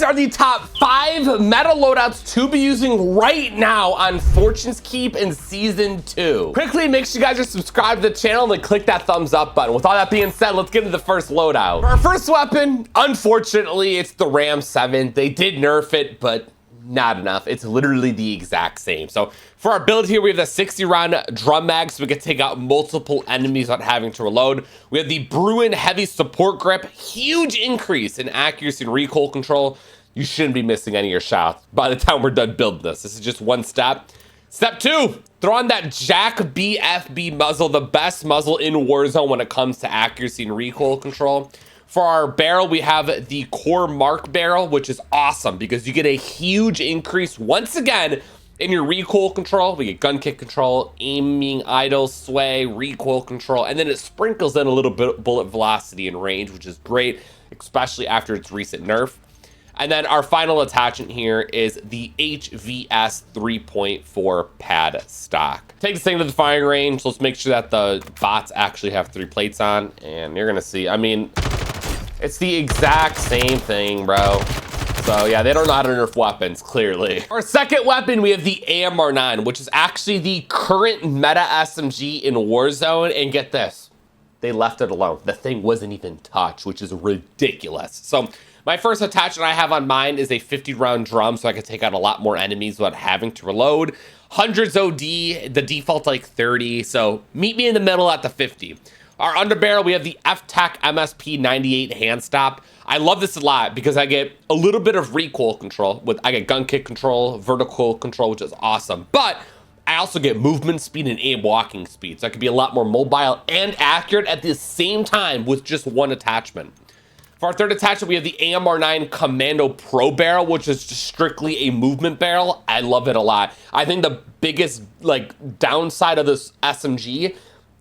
are the top 5 meta loadouts to be using right now on Fortune's Keep in Season 2. Quickly, make sure you guys are subscribed to the channel and click that thumbs up button. With all that being said, let's get into the first loadout. For our first weapon, unfortunately, it's the Ram 7. They did nerf it, but not enough. It's literally the exact same. So for our build here, we have the 60 round drum mag, so we can take out multiple enemies without having to reload. We have the Bruin heavy support grip, huge increase in accuracy and recoil control. You shouldn't be missing any of your shots by the time we're done building this. This is just one step. Step 2, throw on that Jack BFB muzzle, the best muzzle in Warzone when it comes to accuracy and recoil control. For our barrel, we have the Core Mark barrel, which is awesome because you get a huge increase once again in your recoil control. We get gun kick control, aiming, idle, sway, recoil control, and then it sprinkles in a little bit bullet velocity and range, which is great, especially after its recent nerf. And then our final attachment here is the HVS 3.4 pad stock. Take this thing to the firing range. Let's make sure that the bots actually have 3 plates on, and you're gonna see, I mean, it's the exact same thing, bro. So yeah, they don't know how to nerf weapons, clearly. Our second weapon, we have the AMR9, which is actually the current meta SMG in Warzone. And get this, they left it alone. The thing wasn't even touched, which is ridiculous. So my first attachment I have on mine is a 50 round drum, so I can take out a lot more enemies without having to reload. Hundreds OD, the default like 30, so meet me in the middle at the 50. Our underbarrel, we have the Tctekk MSP98 hand stop. I love this a lot because I get a little bit of recoil control. I get gun kick control, vertical control, which is awesome. But I also get movement speed and aim walking speed. So I can be a lot more mobile and accurate at the same time with just one attachment. For our third attachment, we have the AMR9 Commando Pro barrel, which is just strictly a movement barrel. I love it a lot. I think the biggest downside of this SMG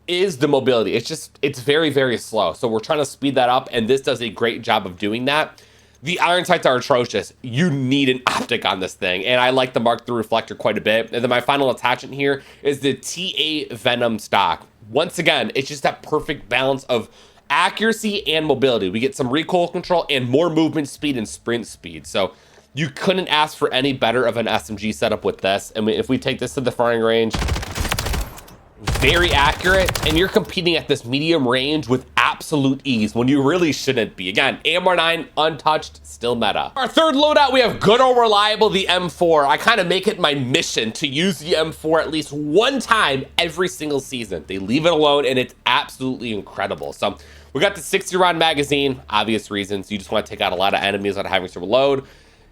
is the mobility. It's very, very slow. So we're trying to speed that up, and this does a great job of doing that. The iron sights are atrocious. You need an optic on this thing, and I like the Mark III reflector quite a bit. And then my final attachment here is the TA Venom stock. Once again, it's just that perfect balance of accuracy and mobility. We get some recoil control and more movement speed and sprint speed. So you couldn't ask for any better of an SMG setup with this. And if we take this to the firing range, very accurate, and you're competing at this medium range with absolute ease when you really shouldn't be. Again, AMR9 untouched, still meta. Our third loadout, we have good old reliable, the M4. I kind of make it my mission to use the M4 at least one time every single season. They leave it alone, and it's absolutely incredible. So we got the 60 round magazine, obvious reasons. You just want to take out a lot of enemies without having to reload.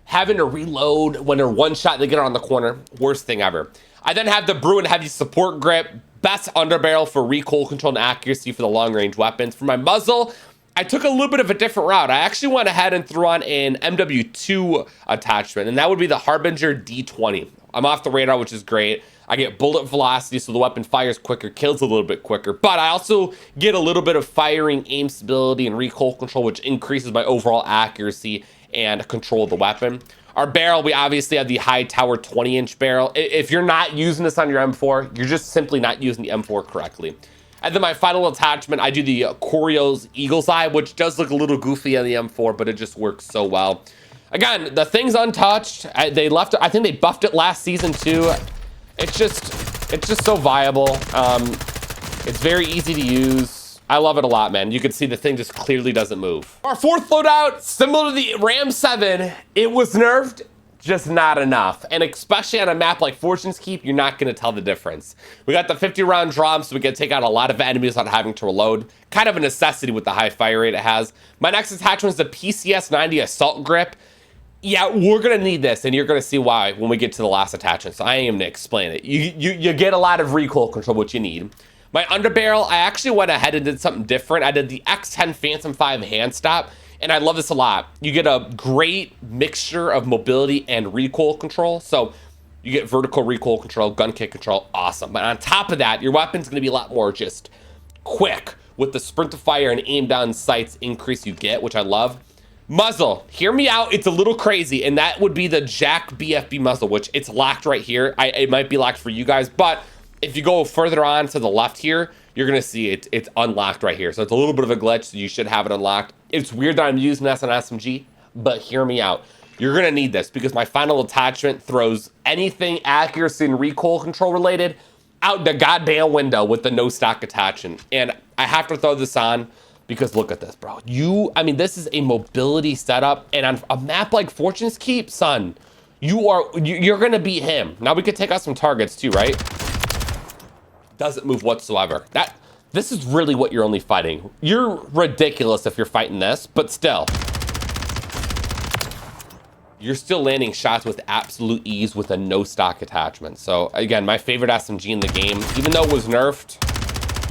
Having to reload when they're one shot, they get on the corner, worst thing ever. I then have the Bruin heavy support grip, best underbarrel for recoil control and accuracy for the long range weapons. For my muzzle, I took a little bit of a different route. I actually went ahead and threw on an MW2 attachment, and that would be the Harbinger D20. I'm off the radar, which is great. I get bullet velocity, so the weapon fires quicker, kills a little bit quicker, but I also get a little bit of firing, aim stability, and recoil control, which increases my overall accuracy and control of the weapon. Our barrel, we obviously have the high tower 20-inch barrel. If you're not using this on your M4, you're just simply not using the M4 correctly. And then my final attachment, I do the Corio's Eagle's Eye, which does look a little goofy on the M4, but it just works so well. Again, the thing's untouched. I think they buffed it last season too. It's just so viable. It's very easy to use. I love it a lot, man. You can see the thing just clearly doesn't move. Our fourth loadout, similar to the Ram 7, it was nerfed, just not enough. And especially on a map like Fortune's Keep, you're not gonna tell the difference. We got the 50 round drum, so we can take out a lot of enemies without having to reload. Kind of a necessity with the high fire rate it has. My next attachment is the PCS 90 assault grip. Yeah, we're gonna need this, and you're gonna see why when we get to the last attachment, so I ain't gonna explain it. You get a lot of recoil control, which you need. My underbarrel, I actually went ahead and did something different. I did the X10 Phantom 5 hand stop, and I love this a lot. You get a great mixture of mobility and recoil control. So you get vertical recoil control, gun kick control, awesome. But on top of that, your weapon's gonna be a lot more just quick with the sprint to fire and aim down sights increase you get, which I love. Muzzle, hear me out, it's a little crazy, and that would be the Jack BFB muzzle, which it's locked right here. It might be locked for you guys, but if you go further on to the left here, you're gonna see it's unlocked right here. So it's a little bit of a glitch, so you should have it unlocked. It's weird that I'm using this on SMG, but hear me out. you're gonna need this because my final attachment throws anything accuracy and recoil control related out the goddamn window with the no stock attachment. And I have to throw this on because look at this, bro. I mean, this is a mobility setup, and on a map like Fortune's Keep, son, you're gonna beat him. Now we could take out some targets too, right? Doesn't move whatsoever. This is really what you're only fighting. You're ridiculous if you're fighting this, but still. You're still landing shots with absolute ease with a no stock attachment. So again, my favorite SMG in the game, even though it was nerfed,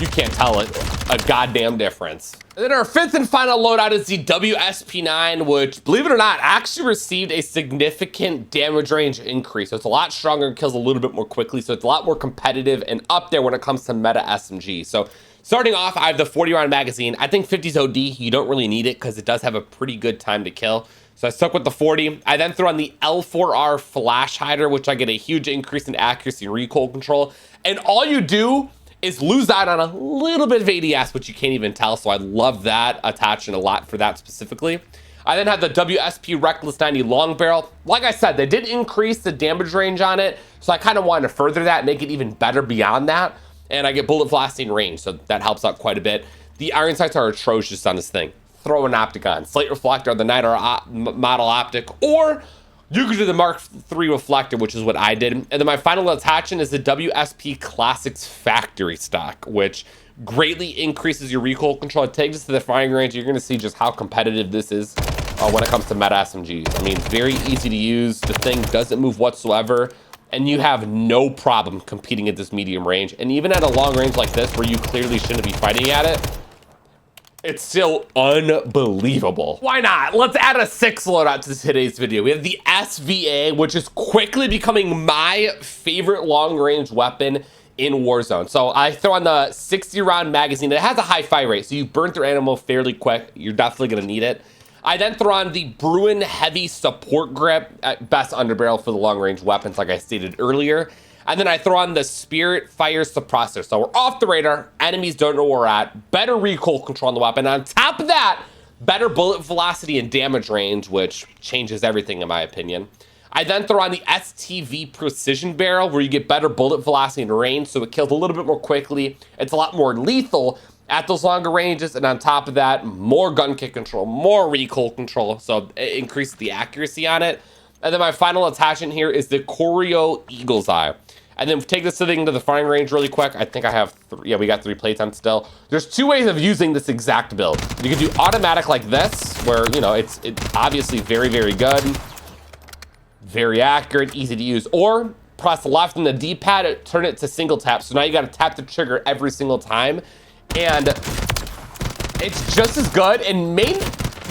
you can't tell it a goddamn difference. And then our fifth and final loadout is the WSP-9, which, believe it or not, actually received a significant damage range increase. So it's a lot stronger and kills a little bit more quickly. So it's a lot more competitive and up there when it comes to meta SMG. So starting off, I have the 40-round magazine. I think 50's OD. You don't really need it because it does have a pretty good time to kill. So I stuck with the 40. I then threw on the L4R flash hider, which I get a huge increase in accuracy and recoil control. And all you do is lose out on a little bit of ADS, which you can't even tell. So I love that attachment a lot for that specifically. I then have the WSP Reckless 90 long barrel. Like I said, they did increase the damage range on it. So I kind of wanted to further that, make it even better beyond that. And I get bullet blasting range, so that helps out quite a bit. The iron sights are atrocious on this thing. Throw an opticon, slate reflector on the night or model optic, or you could do the Mark III reflector, which is what I did. And then my final attachment is the WSP Classics factory stock, which greatly increases your recoil control. It takes us to the firing range. You're going to see just how competitive this is when it comes to meta SMGs. I mean, it's very easy to use. The thing doesn't move whatsoever, and you have no problem competing at this medium range. And even at a long range like this, where you clearly shouldn't be fighting at it, it's still unbelievable. Why not? Let's add a sixth loadout to today's video. We have the SVA, which is quickly becoming my favorite long-range weapon in Warzone. So I throw on the 60-round magazine. It has a high fire rate, so you burn through ammo fairly quick. You're definitely gonna need it. I then throw on the Bruin Heavy Support Grip, at best underbarrel for the long-range weapons, like I stated earlier. And then I throw on the Spirit Fire Suppressor. So we're off the radar. Enemies don't know where we're at. Better recoil control on the weapon. On top of that, better bullet velocity and damage range, which changes everything in my opinion. I then throw on the STV Precision Barrel, where you get better bullet velocity and range, so it kills a little bit more quickly. It's a lot more lethal at those longer ranges. And on top of that, more gun kick control, more recoil control. So it increases the accuracy on it. And then my final attachment here is the Choreo Eagle's Eye. And then take this thing to the firing range really quick. I think I have we got 3 plates on still. There's 2 ways of using this exact build. You can do automatic like this, where, you know, it's obviously very, very good, very accurate, easy to use. Or press left on the D-pad, turn it to single tap. So now you got to tap the trigger every single time. And it's just as good and may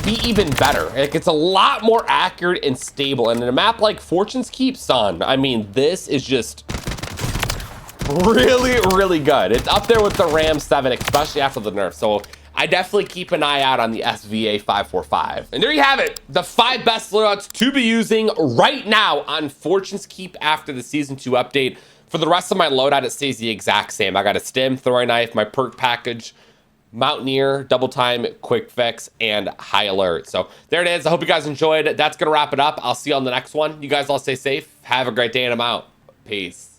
be even better. Like, it's a lot more accurate and stable. And in a map like Fortune's Keep, son, I mean, this is just really, really good. It's up there with the Ram 7, especially after the nerf. So I definitely keep an eye out on the SVA 545. And there you have it, the 5 best loadouts to be using right now on Fortune's Keep after the Season 2 update. For the rest of my loadout, it stays the exact same. I got a stim, throwing knife, my perk package, Mountaineer, Double Time, Quick Fix, and High Alert. So there it is. I hope you guys enjoyed. That's going to wrap it up. I'll see you on the next one. You guys all stay safe. Have a great day, and I'm out. Peace.